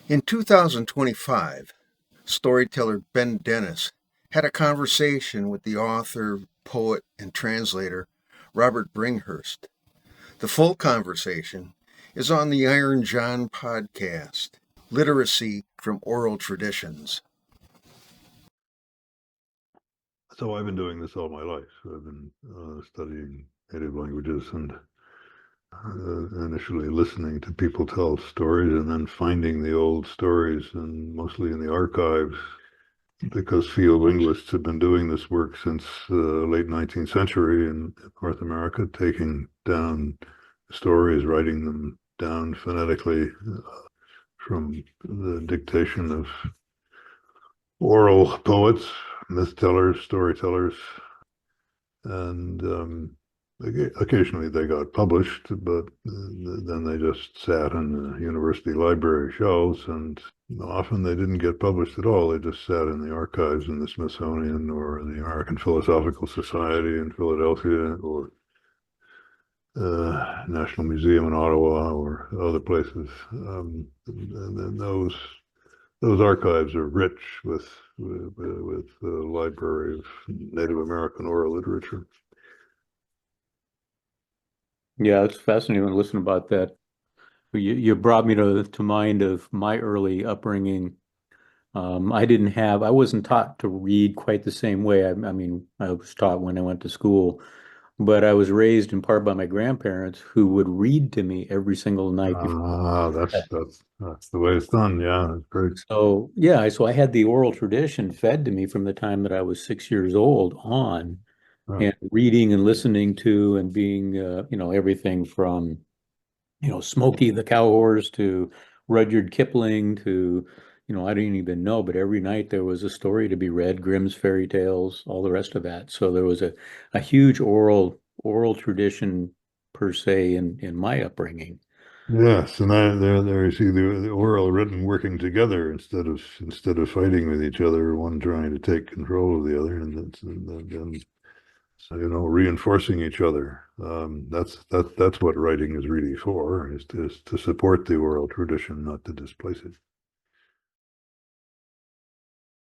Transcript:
In 2025, storyteller Ben Dennis had a conversation with the author, poet, and translator Robert Bringhurst. The full conversation is on the Iron John podcast, Literacy from Oral Traditions. So I've been doing this all my life. I've been studying native languages and initially listening to people tell stories and then finding the old stories, and mostly in the archives, because field linguists have been doing this work since the late 19th century in North America, taking down stories, writing them down phonetically from the dictation of oral poets, myth tellers, storytellers, and occasionally they got published, but then they just sat in the university library shelves, and often they didn't get published at all. They just sat in the archives in the Smithsonian or the American Philosophical Society in Philadelphia, or National Museum in Ottawa, or other places. And then those archives are rich with the library of Native American oral literature. Yeah, it's fascinating to listen about that. You brought me to mind of my early upbringing. I wasn't taught to read quite the same way. I mean, I was taught when I went to school, but I was raised in part by my grandparents who would read to me every single night before. That's the way it's done. Yeah, that's great. So yeah, so I had the oral tradition fed to me from the time that I was 6 years old on, Right. and reading and listening to and being, everything from, Smokey the Cowhorse to Rudyard Kipling to, I didn't even know, but every night there was a story to be read, Grimm's fairy tales, all the rest of that. So there was a huge oral tradition per se in my upbringing. Yes, and there you see the oral written working together instead of fighting with each other, one trying to take control of the other, and so, reinforcing each other. That's what writing is really for, is to support the oral tradition, not to displace it.